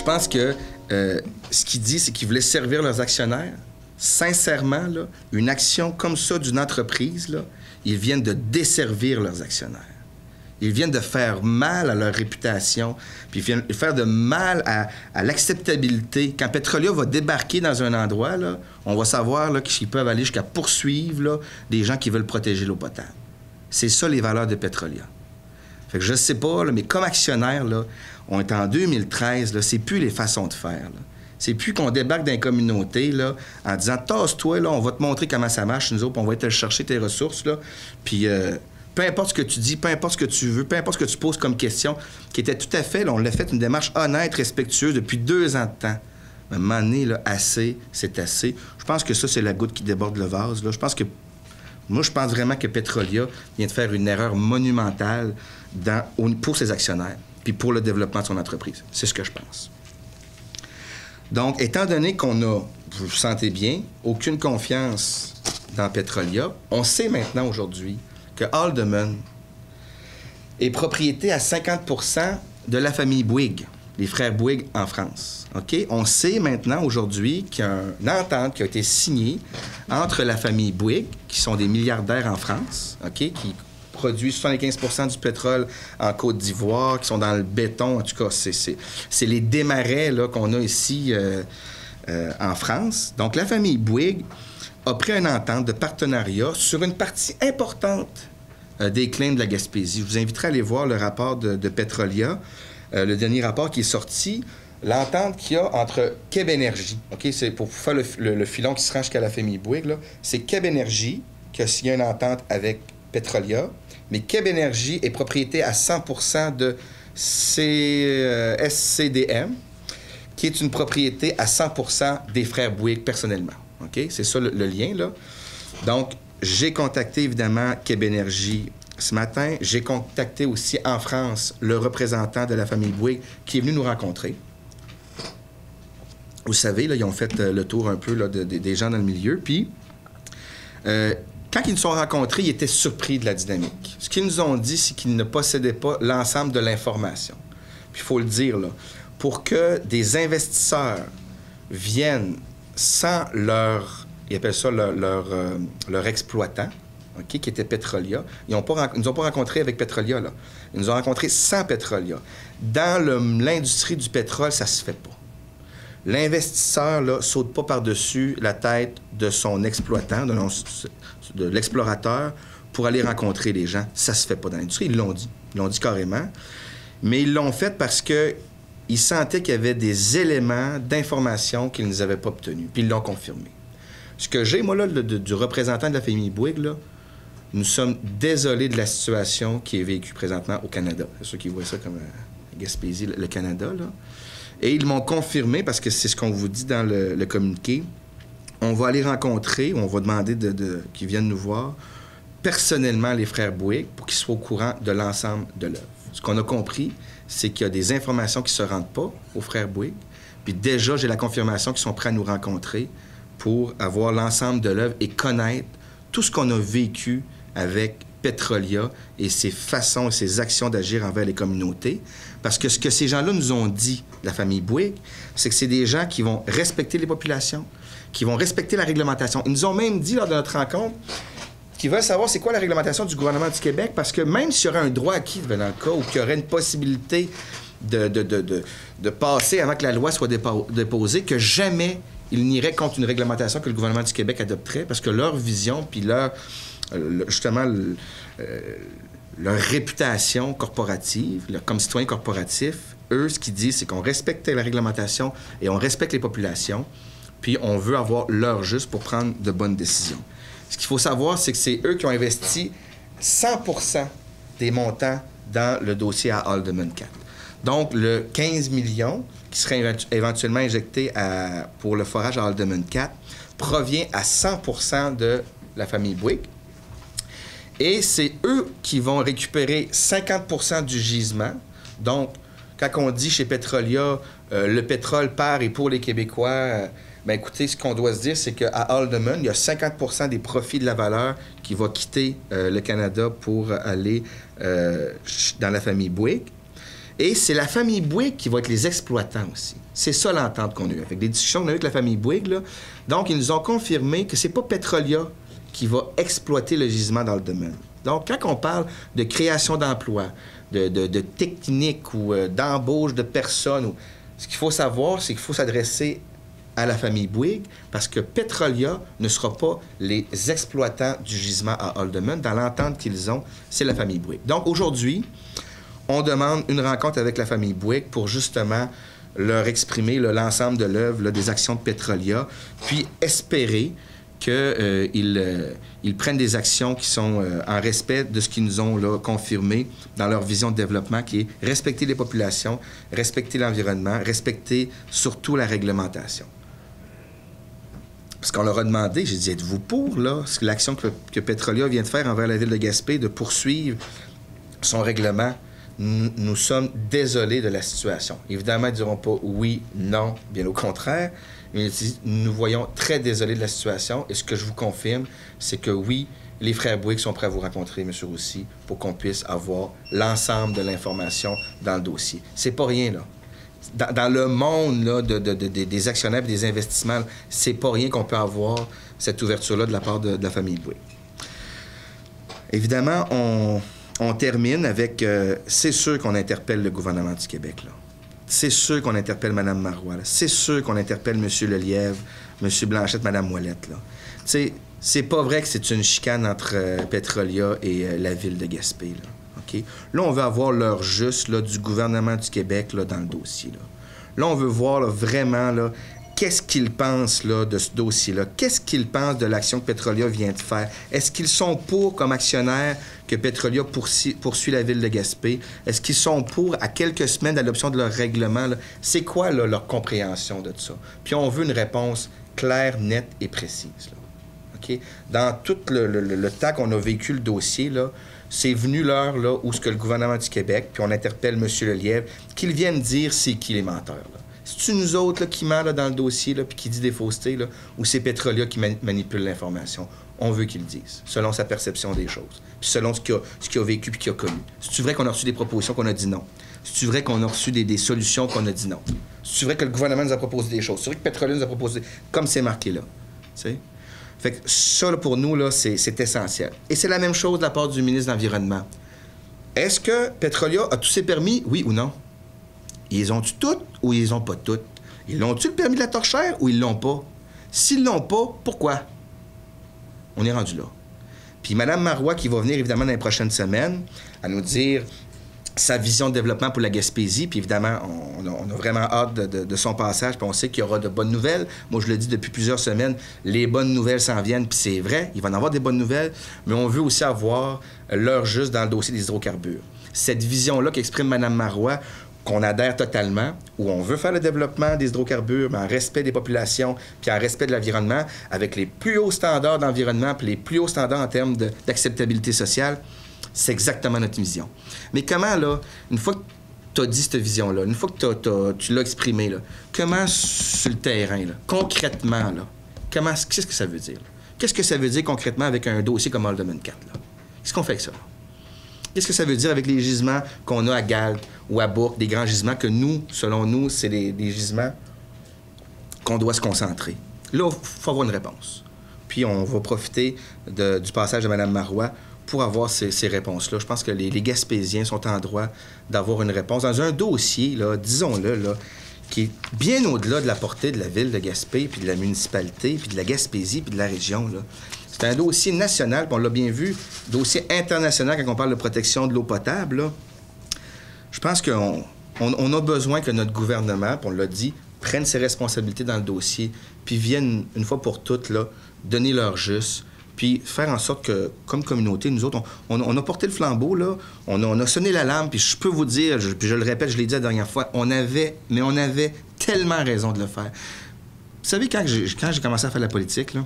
pense que ce qu'il dit, c'est qu'ils voulaient servir leurs actionnaires. Sincèrement, là, une action comme ça d'une entreprise, là, ils viennent de desservir leurs actionnaires. Ils viennent de faire mal à leur réputation, puis ils viennent de faire de mal à l'acceptabilité. Quand Petrolia va débarquer dans un endroit, là, on va savoir là, qu'ils peuvent aller jusqu'à poursuivre là, des gens qui veulent protéger l'eau potable. C'est ça les valeurs de Petrolia. Fait que je sais pas, là, mais comme actionnaire, là, on est en 2013, là, c'est plus les façons de faire. Là. C'est plus qu'on débarque dans les communautés là, en disant « Tasse-toi, là, on va te montrer comment ça marche, nous autres, puis on va aller te chercher tes ressources. » là. Puis peu importe ce que tu dis, peu importe ce que tu veux, peu importe ce que tu poses comme question, qui était tout à fait, là, on l'a fait une démarche honnête, respectueuse depuis 2 ans de temps. À un moment donné, là, assez, c'est assez. Je pense que ça, c'est la goutte qui déborde le vase. Là. Je pense vraiment que Petrolia vient de faire une erreur monumentale pour ses actionnaires, puis pour le développement de son entreprise. C'est ce que je pense. Donc, étant donné qu'on a, vous le sentez bien, aucune confiance dans Petrolia, on sait maintenant aujourd'hui que Haldeman est propriété à 50 % de la famille Bouygues, les frères Bouygues en France. OK? On sait maintenant aujourd'hui qu'il y a une entente qui a été signée entre la famille Bouygues, qui sont des milliardaires en France, OK? Qui produisent 75 % du pétrole en Côte d'Ivoire, qui sont dans le béton. En tout cas, c'est les démarrais là, qu'on a ici en France. Donc, la famille Bouygues a pris une entente de partenariat sur une partie importante des claims de la Gaspésie. Je vous inviterai à aller voir le rapport de Petrolia, le dernier rapport qui est sorti, l'entente qu'il y a entre Québec Énergie, OK? C'est pour faire le filon qui se rend jusqu'à la famille Bouygues, là. C'est Québec Énergie qui a signé une entente avec Petrolia, mais Québec Énergie est propriété à 100 % de SCDM, qui est une propriété à 100 % des frères Bouygues personnellement. OK? C'est ça le lien, là. Donc, j'ai contacté évidemment Québec Énergie ce matin. J'ai contacté aussi en France le représentant de la famille Bouygues qui est venu nous rencontrer. Vous savez, là, ils ont fait le tour un peu là, des gens dans le milieu. Puis, quand ils nous sont rencontrés, ils étaient surpris de la dynamique. Ce qu'ils nous ont dit, c'est qu'ils ne possédaient pas l'ensemble de l'information. Puis, il faut le dire, là, pour que des investisseurs viennent sans leur, ils appellent ça leur exploitant, OK, qui était Petrolia. Ils nous ont pas rencontrés avec Petrolia, là. Ils nous ont rencontrés sans Petrolia. Dans l'industrie du pétrole, ça se fait pas. L'investisseur, là, saute pas par-dessus la tête de son exploitant, de l'explorateur, pour aller rencontrer les gens. Ça se fait pas dans l'industrie. Ils l'ont dit. Ils l'ont dit carrément. Mais ils l'ont fait parce que ils sentaient qu'il y avait des éléments d'information qu'ils ne avaient pas obtenus. Puis ils l'ont confirmé. Ce que j'ai, moi, là, du représentant de la famille Bouygues, là, nous sommes désolés de la situation qui est vécue présentement au Canada. C'est ceux qui voient ça comme Gaspésie, le Canada, là. Et ils m'ont confirmé, parce que c'est ce qu'on vous dit dans le communiqué, on va aller rencontrer, on va demander qu'ils viennent nous voir personnellement les frères Bouygues pour qu'ils soient au courant de l'ensemble de l'œuvre. Ce qu'on a compris, c'est qu'il y a des informations qui ne se rendent pas aux frères Bouygues. Puis déjà, j'ai la confirmation qu'ils sont prêts à nous rencontrer pour avoir l'ensemble de l'œuvre et connaître tout ce qu'on a vécu avec Petrolia et ses façons et ses actions d'agir envers les communautés. Parce que ce que ces gens-là nous ont dit, la famille Bouygues, c'est que c'est des gens qui vont respecter les populations, qui vont respecter la réglementation. Ils nous ont même dit lors de notre rencontre qu'ils veulent savoir c'est quoi la réglementation du gouvernement du Québec, parce que même s'il y aurait un droit acquis dans le cas ou qu'il y aurait une possibilité de passer avant que la loi soit déposée, que jamais ils n'iraient contre une réglementation que le gouvernement du Québec adopterait, parce que leur vision, puis justement, leur réputation corporative, comme citoyens corporatifs, eux, ce qu'ils disent, c'est qu'on respecte la réglementation et on respecte les populations, puis on veut avoir l'heure juste pour prendre de bonnes décisions. Ce qu'il faut savoir, c'est que c'est eux qui ont investi 100 % des montants dans le dossier à Haldeman 4. Donc, le 15 millions qui serait éventuellement injecté pour le forage à Haldeman 4 provient à 100 % de la famille Bouygues. Et c'est eux qui vont récupérer 50 % du gisement. Donc, quand on dit chez Petrolia, le pétrole part et pour les Québécois, bien écoutez, ce qu'on doit se dire, c'est qu'à Haldeman, il y a 50 % des profits de la valeur qui va quitter le Canada pour aller dans la famille Bouygues. Et c'est la famille Bouygues qui va être les exploitants aussi. C'est ça l'entente qu'on a eue. Avec des discussions qu'on a eues avec la famille Bouygues, là. Donc, ils nous ont confirmé que c'est pas Petrolia qui va exploiter le gisement dans le domaine. Donc, quand on parle de création d'emplois, de techniques ou d'embauche de personnes, ce qu'il faut savoir, c'est qu'il faut s'adresser à la famille Bouygues parce que Petrolia ne sera pas les exploitants du gisement à Haldimand. Dans l'entente qu'ils ont, c'est la famille Bouygues. Donc, aujourd'hui, on demande une rencontre avec la famille Bouygues pour justement leur exprimer l'ensemble de l'œuvre des actions de Petrolia, puis espérer qu'ils prennent des actions qui sont en respect de ce qu'ils nous ont là, confirmé dans leur vision de développement, qui est respecter les populations, respecter l'environnement, respecter surtout la réglementation. Parce qu'on leur a demandé, j'ai dit, êtes-vous pour l'action que Petrolia vient de faire envers la ville de Gaspé, de poursuivre son règlement? Nous sommes désolés de la situation. Évidemment, ils ne diront pas oui, non, bien au contraire. Mais nous voyons très désolés de la situation. Et ce que je vous confirme, c'est que oui, les frères Bouygues sont prêts à vous rencontrer, M. Roussy, pour qu'on puisse avoir l'ensemble de l'information dans le dossier. C'est pas rien, là. Dans le monde là, des actionnaires et des investissements, c'est pas rien qu'on peut avoir cette ouverture-là de la part de la famille Bouygues. Évidemment, on termine avec... c'est sûr qu'on interpelle le gouvernement du Québec, là. C'est sûr qu'on interpelle Mme Marois, là. C'est sûr qu'on interpelle M. Lelièvre, M. Blanchette, Mme Ouellette, là. Tu sais, c'est pas vrai que c'est une chicane entre Petrolia et la ville de Gaspé, là. OK? Là, on veut avoir l'heure juste, là, du gouvernement du Québec, là, dans le dossier, là. Là, on veut voir, là, vraiment, là, qu'est-ce qu'ils pensent là, de ce dossier-là? Qu'est-ce qu'ils pensent de l'action que Petrolia vient de faire? Est-ce qu'ils sont pour, comme actionnaires, que Petrolia poursuit la ville de Gaspé? Est-ce qu'ils sont pour, à quelques semaines d'adoption de leur règlement? C'est quoi là, leur compréhension de ça? Puis on veut une réponse claire, nette et précise. Là. Okay? Dans tout le temps qu'on a vécu le dossier, là, c'est venu l'heure là, où ce que le gouvernement du Québec, puis on interpelle M. Lelièvre, qu'ils viennent dire c'est qui les menteurs. Là. C'est-tu nous autres là, qui ment là, dans le dossier, puis qui dit des faussetés, là, ou c'est Petrolia qui manipule l'information? On veut qu'ils le disent, selon sa perception des choses, puis selon ce qu'il a vécu puis qu'il a connu. C'est-tu vrai qu'on a reçu des propositions qu'on a dit non? C'est-tu vrai qu'on a reçu des solutions qu'on a dit non? C'est-tu vrai que le gouvernement nous a proposé des choses? C'est vrai que Petrolia nous a proposé, comme c'est marqué là. T'sais? Fait que ça, là, pour nous, là, c'est essentiel. Et c'est la même chose de la part du ministre de l'Environnement. Est-ce que Petrolia a tous ses permis, oui ou non? Ils ont-tu toutes ou ils ont pas toutes? Ils l'ont-tu le permis de la torchère ou ils l'ont pas? S'ils l'ont pas, pourquoi? On est rendu là. Puis Mme Marois, qui va venir évidemment dans les prochaines semaines, à nous dire sa vision de développement pour la Gaspésie. Puis évidemment, on a vraiment hâte de son passage, puis on sait qu'il y aura de bonnes nouvelles. Moi, je le dis depuis plusieurs semaines, les bonnes nouvelles s'en viennent, puis c'est vrai, il va y en avoir des bonnes nouvelles, mais on veut aussi avoir l'heure juste dans le dossier des hydrocarbures. Cette vision-là qu'exprime Mme Marois, qu'on adhère totalement, où on veut faire le développement des hydrocarbures, mais en respect des populations, puis en respect de l'environnement, avec les plus hauts standards d'environnement, puis les plus hauts standards en termes d'acceptabilité sociale, c'est exactement notre vision. Mais comment, là, une fois que tu as dit cette vision-là, une fois que tu l'as exprimée, là, comment sur le terrain, là, concrètement, là, qu'est-ce que ça veut dire? Qu'est-ce que ça veut dire concrètement avec un dossier comme Haldimand 4? Qu'est-ce qu'on fait avec ça? Là? Qu'est-ce que ça veut dire avec les gisements qu'on a à Galt ou à Bourque, des grands gisements que nous, selon nous, c'est des gisements qu'on doit se concentrer? Là, il faut avoir une réponse. Puis on va profiter du passage de Mme Marois pour avoir ces réponses-là. Je pense que les Gaspésiens sont en droit d'avoir une réponse dans un dossier, là, disons-le, là, qui est bien au-delà de la portée de la ville de Gaspé, puis de la municipalité, puis de la Gaspésie, puis de la région, là. C'est un dossier national, puis on l'a bien vu, dossier international quand on parle de protection de l'eau potable, là. Je pense qu'on a besoin que notre gouvernement, puis on l'a dit, prenne ses responsabilités dans le dossier, puis vienne, une fois pour toutes, là, donner leur juste, puis faire en sorte que, comme communauté, nous autres, on a porté le flambeau, là, on a sonné l'alarme, puis je peux vous dire, puis je le répète, je l'ai dit la dernière fois, on avait tellement raison de le faire. Vous savez, quand j'ai commencé à faire la politique, là,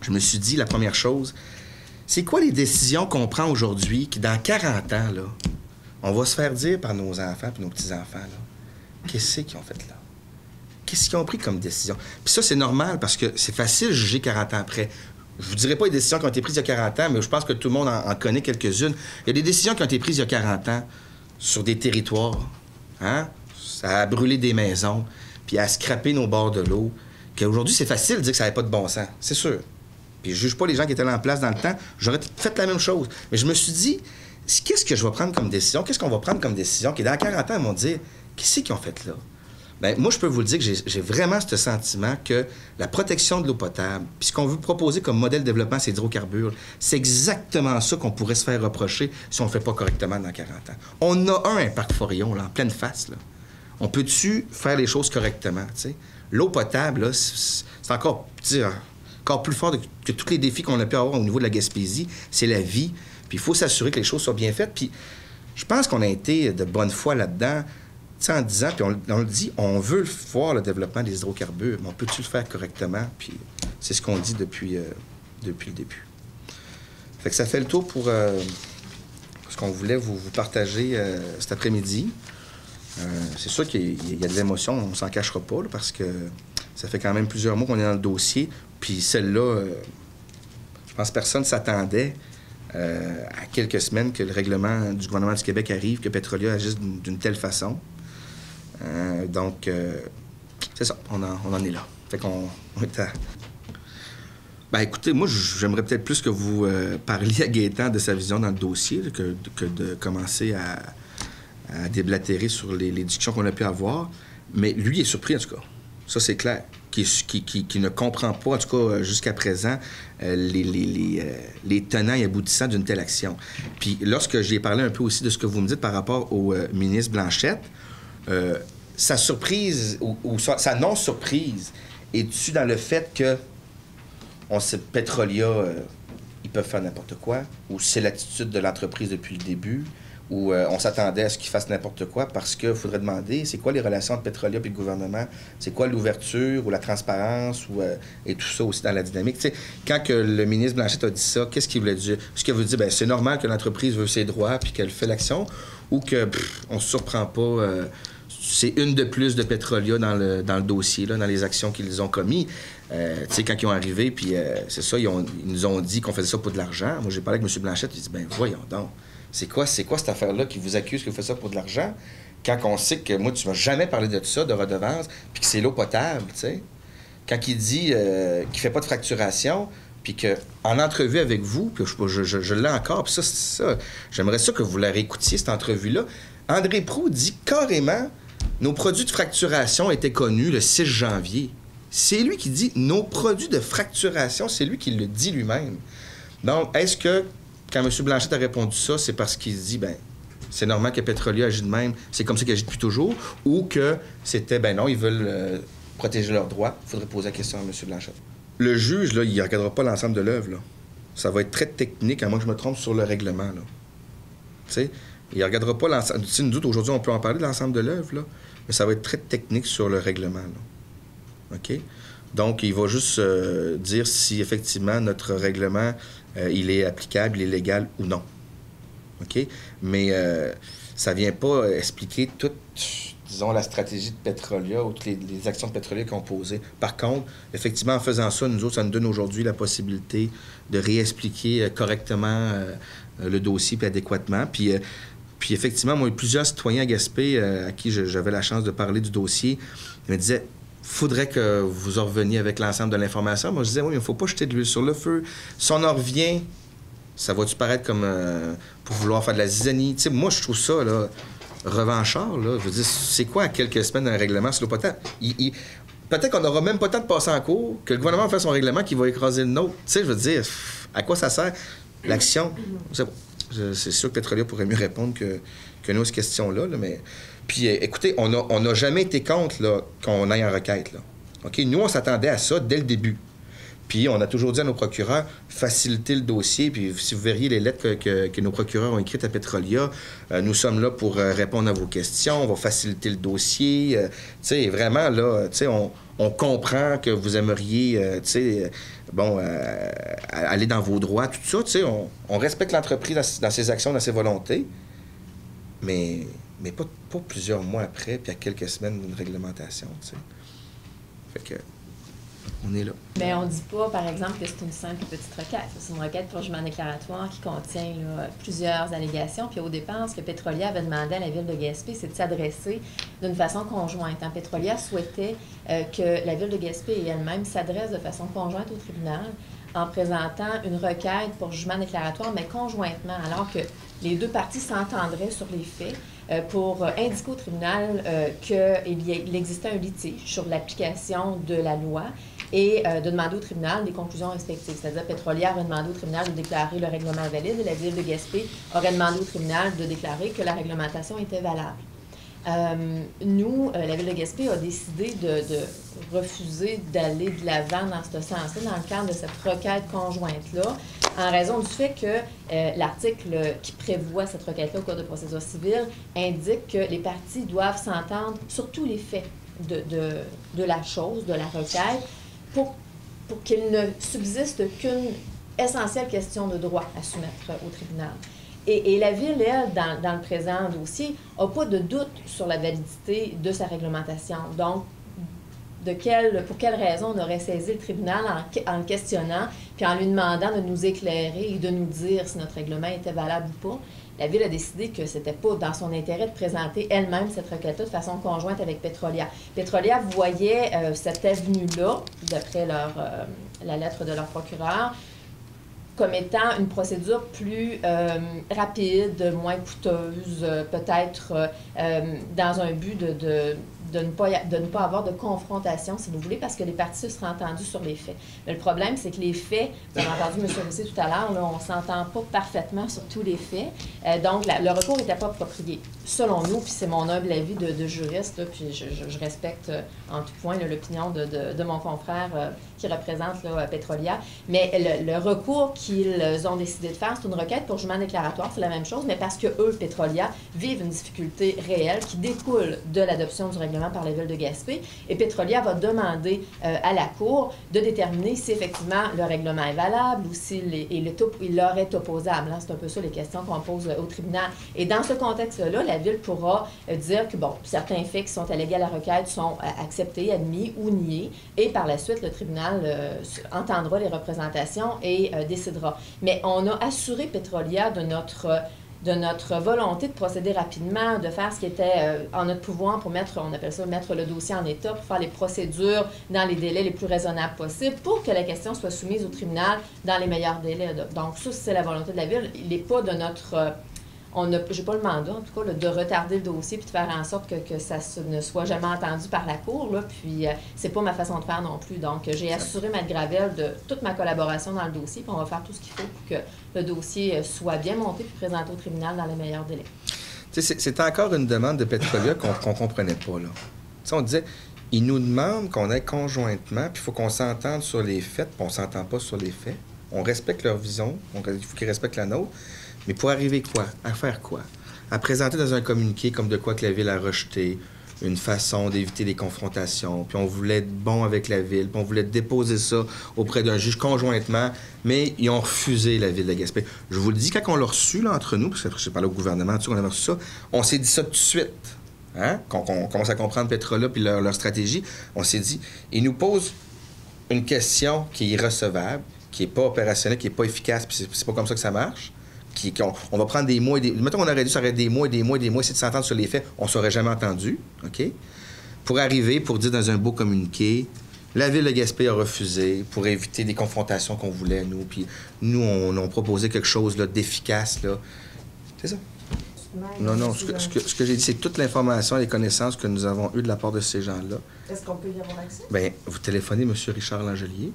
je me suis dit, la première chose, c'est quoi les décisions qu'on prend aujourd'hui qui, dans 40 ans, là, on va se faire dire par nos enfants et nos petits-enfants, là, qu'est-ce qu'ils ont fait là? Qu'est-ce qu'ils ont pris comme décision? Puis ça, c'est normal, parce que c'est facile de juger 40 ans après. Je vous dirai pas les décisions qui ont été prises il y a 40 ans, mais je pense que tout le monde en connaît quelques-unes. Il y a des décisions qui ont été prises il y a 40 ans sur des territoires hein? Ça a brûlé des maisons, puis à scraper nos bords de l'eau, qu'aujourd'hui, c'est facile de dire que ça n'avait pas de bon sens, c'est sûr. Puis je juge pas les gens qui étaient là en place dans le temps, j'aurais fait la même chose. Mais je me suis dit, qu'est-ce que je vais prendre comme décision? Qu'est-ce qu'on va prendre comme décision? Qui dans 40 ans, ils vont dire, qu'est-ce qu'ils ont fait là? Bien, moi, je peux vous le dire que j'ai vraiment ce sentiment que la protection de l'eau potable, puis ce qu'on veut proposer comme modèle de développement, c'est d'hydrocarbures, c'est exactement ça qu'on pourrait se faire reprocher si on ne le fait pas correctement dans 40 ans. On a un parc Forillon, là, en pleine face, là. On peut-tu faire les choses correctement, tu sais? L'eau potable, là, c'est encore, encore plus fort que tous les défis qu'on a pu avoir au niveau de la Gaspésie. C'est la vie. Puis il faut s'assurer que les choses soient bien faites. Puis je pense qu'on a été de bonne foi là-dedans, en disant, puis on le dit, on veut voir le développement des hydrocarbures, mais on peut-tu le faire correctement? Puis c'est ce qu'on dit depuis le début. Fait que ça fait le tour pour ce qu'on voulait vous partager cet après-midi. C'est sûr qu'il y a de l'émotion, on s'en cachera pas, là, parce que ça fait quand même plusieurs mois qu'on est dans le dossier. Puis celle-là, je pense que personne ne s'attendait à quelques semaines que le règlement du gouvernement du Québec arrive, que Petrolia agisse d'une telle façon. Donc, c'est ça, on en est là. Fait qu'on est à... Ben écoutez, moi, j'aimerais peut-être plus que vous parliez à Gaétan de sa vision dans le dossier, là, que de commencer à déblatérer sur les discussions qu'on a pu avoir. Mais lui est surpris, en tout cas. Ça, c'est clair. Qui ne comprend pas, en tout cas jusqu'à présent, les tenants et aboutissants d'une telle action. Puis lorsque j'ai parlé un peu aussi de ce que vous me dites par rapport au ministre Blanchette, sa surprise ou sa non-surprise est-tu dans le fait que on sait Petrolia, ils peuvent faire n'importe quoi, ou c'est l'attitude de l'entreprise depuis le début, ou on s'attendait à ce qu'ils fassent n'importe quoi parce qu'il faudrait demander c'est quoi les relations entre Petrolia et le gouvernement, c'est quoi l'ouverture ou la transparence et tout ça aussi dans la dynamique. Tu sais, quand que le ministre Blanchette a dit ça, qu'est-ce qu'il voulait dire? Ce qu'il veut dire, bien, c'est normal que l'entreprise veut ses droits puis qu'elle fait l'action, ou que on se surprend pas, c'est une de plus de Petrolia dans le dossier, là, dans les actions qu'ils ont commis. Tu sais, quand ils ont arrivé, puis c'est ça, ils nous ont dit qu'on faisait ça pour de l'argent. Moi, j'ai parlé avec M. Blanchette, j'ai dit, ben voyons donc. C'est quoi cette affaire-là qui vous accuse que vous faites ça pour de l'argent? Quand on sait que moi, tu m'as jamais parlé de ça, de redevance, puis que c'est l'eau potable, tu sais. Quand il dit qu'il fait pas de fracturation, puis qu'en entrevue avec vous, puis je l'ai encore, puis ça, j'aimerais ça que vous la réécoutiez, cette entrevue-là. André Proulx dit carrément, nos produits de fracturation étaient connus le 6 janvier. C'est lui qui dit nos produits de fracturation, c'est lui qui le dit lui-même. Donc, est-ce que quand M. Blanchette a répondu ça, c'est parce qu'il se dit, ben c'est normal que Petrolia agit de même, c'est comme ça qu'il agit depuis toujours, ou que c'était, ben non, ils veulent protéger leurs droits? Il faudrait poser la question à M. Blanchette. Le juge, là, il ne regardera pas l'ensemble de l'œuvre, là. Ça va être très technique, à moins que je me trompe sur le règlement, là. Tu sais, il ne regardera pas l'ensemble. Tu sais, nous autres, aujourd'hui, on peut en parler de l'ensemble de l'œuvre, là, mais ça va être très technique sur le règlement, là. OK? Donc, il va juste dire si, effectivement, notre règlement, il est applicable, il est légal ou non. OK? Mais ça ne vient pas expliquer toute, disons, la stratégie de Petrolia ou toutes les actions de Petrolia qu'on posait. Par contre, effectivement, en faisant ça, nous autres, ça nous donne aujourd'hui la possibilité de réexpliquer correctement le dossier puis adéquatement. Puis effectivement, moi, plusieurs citoyens à Gaspé à qui j'avais la chance de parler du dossier me disaient faudrait que vous en reveniez avec l'ensemble de l'information. Moi, je disais, oui, mais il ne faut pas jeter de l'huile sur le feu. Si on en revient, ça va-tu paraître comme pour vouloir faire de la zizanie? Tu sais, moi, je trouve ça, là, revanchard, là. Je veux dire, c'est quoi à quelques semaines d'un règlement sur l'eau potable? Peut-être qu'on n'aura même pas le temps de passer en cours, que le gouvernement fasse son règlement qui va écraser le nôtre. Tu sais, je veux dire, à quoi ça sert? L'action, c'est bon. C'est sûr que Petrolia pourrait mieux répondre que nous à cette question-là, là, mais... Puis, écoutez, on n'a jamais été contre là, qu'on aille en requête, là. OK? Nous, on s'attendait à ça dès le début. Puis, on a toujours dit à nos procureurs, faciliter le dossier. Puis, si vous verriez les lettres que nos procureurs ont écrites à Petrolia, nous sommes là pour répondre à vos questions, on va faciliter le dossier. Tu sais, vraiment, là, tu sais, on comprend que vous aimeriez, tu sais, bon, aller dans vos droits, tout ça. Tu sais, on respecte l'entreprise dans ses actions, dans ses volontés. Mais pas plusieurs mois après, puis à quelques semaines d'une réglementation, tu sais. Fait que On est là. Mais on ne dit pas, par exemple, que c'est une simple petite requête. C'est une requête pour jugement déclaratoire qui contient là, plusieurs allégations. Puis au départ, ce que Petrolia avait demandé à la Ville de Gaspé, c'est de s'adresser d'une façon conjointe. Petrolia souhaitait que la Ville de Gaspé elle-même s'adresse de façon conjointe au tribunal en présentant une requête pour jugement déclaratoire, mais conjointement, alors que les deux parties s'entendraient sur les faits pour indiquer au tribunal qu'il existait un litige sur l'application de la loi et de demander au tribunal des conclusions respectives. C'est-à-dire, Petrolia aurait demandé au tribunal de déclarer le règlement valide et la Ville de Gaspé aurait demandé au tribunal de déclarer que la réglementation était valable. La Ville de Gaspé a décidé de refuser d'aller de l'avant dans ce sens-là, dans le cadre de cette requête conjointe-là, en raison du fait que l'article qui prévoit cette requête-là au Code de procédure civile indique que les parties doivent s'entendre sur tous les faits de la chose, de la requête, pour qu'il ne subsiste qu'une essentielle question de droit à soumettre au tribunal. Et la Ville, elle, dans le présent dossier, n'a pas de doute sur la validité de sa réglementation. Donc, pour quelle raison on aurait saisi le tribunal en le questionnant, puis en lui demandant de nous éclairer et de nous dire si notre règlement était valable ou pas. La Ville a décidé que ce n'était pas dans son intérêt de présenter elle-même cette requête-là de façon conjointe avec Petrolia. Petrolia voyait cette avenue-là, d'après la lettre de leur procureur, comme étant une procédure plus rapide, moins coûteuse, peut-être dans un but de ne pas avoir de confrontation, si vous voulez, parce que les parties se seraient entendues sur les faits. Mais le problème, c'est que les faits, vous avez entendu M. Rousset tout à l'heure, on ne s'entend pas parfaitement sur tous les faits, donc le recours n'était pas approprié. Selon nous, puis c'est mon humble avis de juriste, là, puis je respecte en tout point l'opinion de mon confrère qui représente là, Petrolia, mais le recours qu'ils ont décidé de faire, c'est une requête pour jugement déclaratoire, c'est la même chose, mais parce que eux, Petrolia, vivent une difficulté réelle qui découle de l'adoption du règlement par la Ville de Gaspé, et Petrolia va demander à la Cour de déterminer si effectivement le règlement est valable ou il leur est opposable. Hein? C'est un peu ça les questions qu'on pose au tribunal. Et dans ce contexte-là, la Ville pourra dire que, bon, certains faits qui sont allégués à la requête sont acceptés, admis ou niés, et par la suite, le tribunal entendra les représentations et décidera. Mais on a assuré Petrolia de notre volonté de procéder rapidement, de faire ce qui était en notre pouvoir pour on appelle ça mettre le dossier en état, pour faire les procédures dans les délais les plus raisonnables possibles, pour que la question soit soumise au tribunal dans les meilleurs délais. Donc ça, c'est la volonté de la Ville. Il n'est pas de notre... j'ai pas le mandat, en tout cas, là, de retarder le dossier puis de faire en sorte que ça ne soit jamais entendu par la Cour. Là, puis, c'est pas ma façon de faire non plus. Donc, j'ai assuré Maître Gravel de toute ma collaboration dans le dossier, puis on va faire tout ce qu'il faut pour que le dossier soit bien monté puis présenté au tribunal dans les meilleurs délais. C'est encore une demande de Petrolia qu'on comprenait pas, là. T'sais, on disait, ils nous demandent qu'on aille conjointement, puis il faut qu'on s'entende sur les faits, puis on s'entend pas sur les faits. On respecte leur vision, donc il faut qu'ils respectent la nôtre. Mais pour arriver quoi? À faire quoi? À présenter dans un communiqué comme de quoi que la Ville a rejeté, une façon d'éviter les confrontations, puis on voulait être bon avec la Ville, puis on voulait déposer ça auprès d'un juge conjointement, mais ils ont refusé la Ville de Gaspé. Je vous le dis, quand on l'a reçu, là, entre nous, parce que je parlé au gouvernement, on avait reçu ça, on s'est dit ça tout de suite. Hein? Quand on commence à comprendre Petrolia puis leur stratégie, on s'est dit, ils nous posent une question qui est irrecevable, qui n'est pas opérationnelle, qui n'est pas efficace, puis c'est pas comme ça que ça marche. On va prendre des mois et des... Mettons qu'on aurait dû s'arrêter des mois et des mois et des mois, essayer de s'entendre sur les faits, on ne s'aurait jamais entendu, OK? Pour arriver, pour dire dans un beau communiqué, la Ville de Gaspé a refusé pour éviter des confrontations qu'on voulait, nous. Puis nous, on a proposé quelque chose là, d'efficace, là. C'est ça. Non, ce que j'ai dit, c'est toute l'information et les connaissances que nous avons eues de la part de ces gens-là. Est-ce qu'on peut y avoir accès? Bien, vous téléphonez M. Richard Langelier.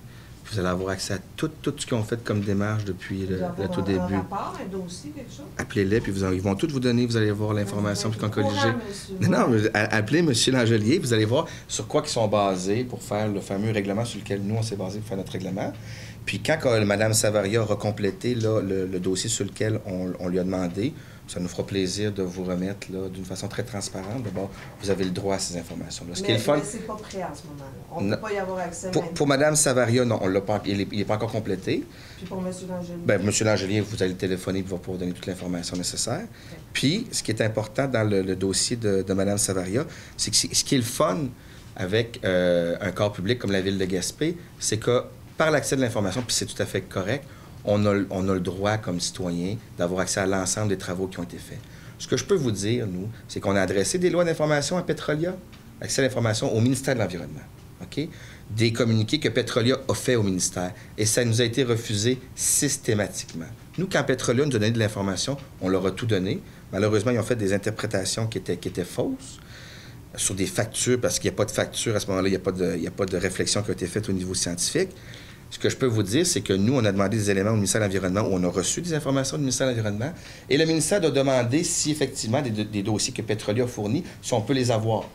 Vous allez avoir accès à tout ce qu'ils ont fait comme démarche depuis le tout début. Un rapport, un dossier, quelque chose? Appelez-les, puis ils vont tout vous donner. Vous allez voir l'information, puis qu'on corriger. Non, mais appelez M. Langelier, vous allez voir sur quoi ils sont basés pour faire le fameux règlement sur lequel nous, on s'est basé pour faire notre règlement. Puis quand Mme Savaria aura complété là, le dossier sur lequel on lui a demandé, ça nous fera plaisir de vous remettre là, d'une façon très transparente. D'abord, vous avez le droit à ces informations-là. Mais c'est pas prêt à ce moment-là. On ne peut pas y avoir accès pour Mme Savaria, non, on l'a pas, il n'est pas encore complété. Puis pour M. Langelier? Bien, M. Langelier, vous allez le téléphoner pour pouvoir donner toute l'information nécessaire. Okay. Puis, ce qui est important dans le dossier de Mme Savaria, c'est que ce qui est le fun avec un corps public comme la Ville de Gaspé, c'est que par l'accès de l'information, puis c'est tout à fait correct, on a le droit comme citoyen d'avoir accès à l'ensemble des travaux qui ont été faits. Ce que je peux vous dire, nous, c'est qu'on a adressé des lois d'information à Petrolia, accès à l'information au ministère de l'Environnement. OK? Des communiqués que Petrolia a fait au ministère. Et ça nous a été refusé systématiquement. Nous, quand Petrolia nous a donné de l'information, on leur a tout donné. Malheureusement, ils ont fait des interprétations qui étaient fausses sur des factures, parce qu'il n'y a pas de facture à ce moment-là, il n'y a pas de réflexion qui a été faite au niveau scientifique. Ce que je peux vous dire, c'est que nous, on a demandé des éléments au ministère de l'Environnement, où on a reçu des informations du ministère de l'Environnement, et le ministère doit demander si, effectivement, des dossiers que Petrolia a fournis, si on peut les avoir.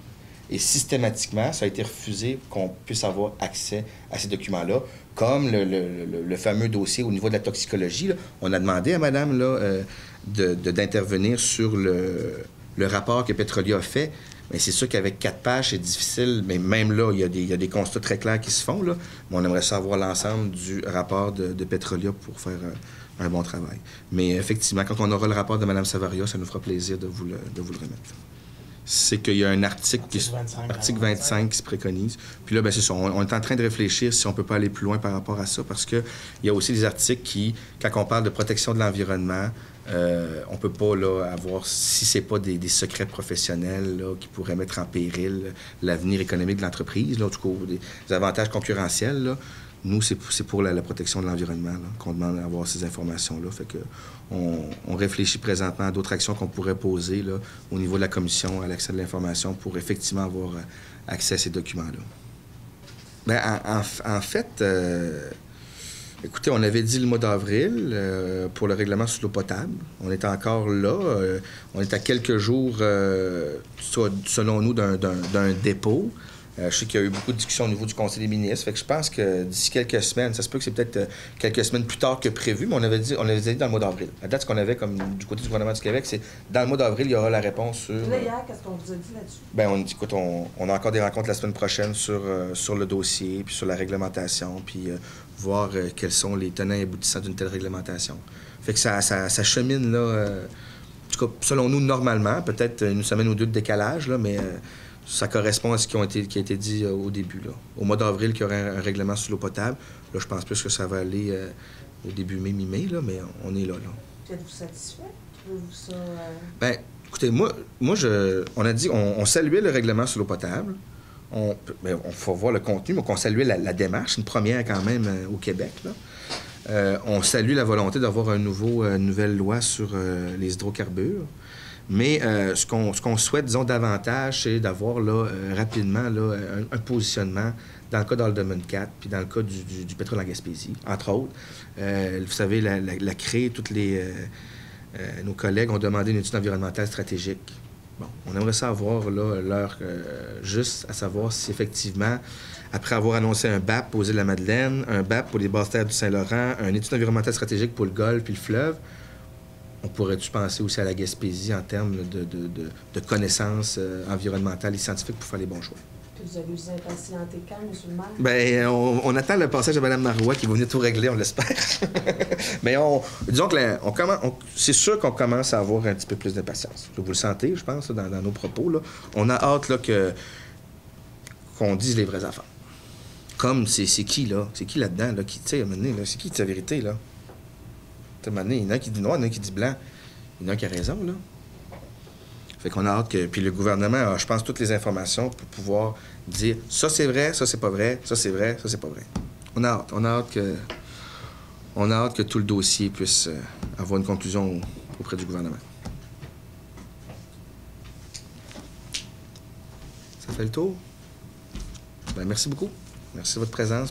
Et systématiquement, ça a été refusé qu'on puisse avoir accès à ces documents-là, comme le fameux dossier au niveau de la toxicologie. Là. On a demandé à madame d'intervenir sur le rapport que Petrolia a fait. Mais c'est sûr qu'avec 4 pages, c'est difficile. Mais même là, il y a des constats très clairs qui se font. Là. Mais on aimerait savoir l'ensemble du rapport de Petrolia pour faire un bon travail. Mais effectivement, quand on aura le rapport de mme Savaria, ça nous fera plaisir de vous le remettre. C'est qu'il y a un article, article 25 qui se préconise. Puis là, bien, c'est ça. On est en train de réfléchir si on ne peut pas aller plus loin par rapport à ça, parce qu'il y a aussi des articles qui, quand on parle de protection de l'environnement, on ne peut pas là, avoir, si ce n'est pas des secrets professionnels là, qui pourraient mettre en péril l'avenir économique de l'entreprise, là, en tout cas, des avantages concurrentiels, là. Nous, c'est pour la protection de l'environnement qu'on demande d'avoir ces informations-là. Fait que on réfléchit présentement à d'autres actions qu'on pourrait poser là, au niveau de la commission à l'accès de l'information pour effectivement avoir accès à ces documents-là. Bien, en fait, écoutez, on avait dit le mois d'avril pour le règlement sur l'eau potable. On est encore là. On est à quelques jours, selon nous, d'un dépôt. Je sais qu'il y a eu beaucoup de discussions au niveau du Conseil des ministres. Fait que je pense que d'ici quelques semaines, ça se peut que c'est peut-être quelques semaines plus tard que prévu, mais on avait dit dans le mois d'avril. La date, ce qu'on avait comme du côté du gouvernement du Québec, c'est dans le mois d'avril, il y aura la réponse sur... Là, hier, qu'est-ce qu'on vous a dit là-dessus? Bien, écoute, on a encore des rencontres la semaine prochaine sur le dossier, puis sur la réglementation, puis voir quels sont les tenants et aboutissants d'une telle réglementation. Fait que ça chemine, là, en tout cas, selon nous, normalement, peut-être une semaine ou deux de décalage, là, mais... ça correspond à ce qui a été dit au début. Là. Au mois d'avril, il y aurait un règlement sur l'eau potable. Là, je pense plus que ça va aller au début mai, mi-mai, là, mais on est là. Êtes-vous satisfait? Trouvez-vous ça... Bien, écoutez, on a dit, on saluait le règlement sur l'eau potable. On faut voir le contenu, mais qu'on saluait la démarche, une première quand même au Québec. Là. On salue la volonté d'avoir une nouvelle loi sur les hydrocarbures. Mais ce qu'on souhaite, disons, davantage, c'est d'avoir là, rapidement là, un positionnement dans le cas d'Alderman 4 puis dans le cas du pétrole en Gaspésie, entre autres. Vous savez, la CRE, nos collègues ont demandé une étude environnementale stratégique. Bon, on aimerait savoir l'heure juste à savoir si effectivement, après avoir annoncé un BAP pour les îles de la Madeleine, un BAP pour les basses terres du Saint-Laurent, une étude environnementale stratégique pour le Golfe puis le fleuve, on pourrait-tu penser aussi à la Gaspésie en termes de connaissances environnementales et scientifiques pour faire les bons choix? Puis vous avez impatienté quand, M. le maire? Bien, on attend le passage de Mme Marois qui va venir tout régler, on l'espère. Mais disons que c'est sûr qu'on commence à avoir un petit peu plus de patience. Vous le sentez, je pense, dans nos propos. Là. On a hâte là, qu'on dise les vraies affaires. Comme c'est qui, là? C'est qui là-dedans, là? Qui, tu sais, c'est qui sa vérité, là? Il y en a un qui dit noir, il y en a un qui dit blanc. Il y en a un qui a raison, là. Fait qu'on a hâte que... Puis le gouvernement a, je pense, toutes les informations pour pouvoir dire ça c'est vrai, ça c'est pas vrai, ça c'est vrai, ça c'est pas vrai. On a hâte que tout le dossier puisse avoir une conclusion auprès du gouvernement. Ça fait le tour? Bien, merci beaucoup. Merci de votre présence.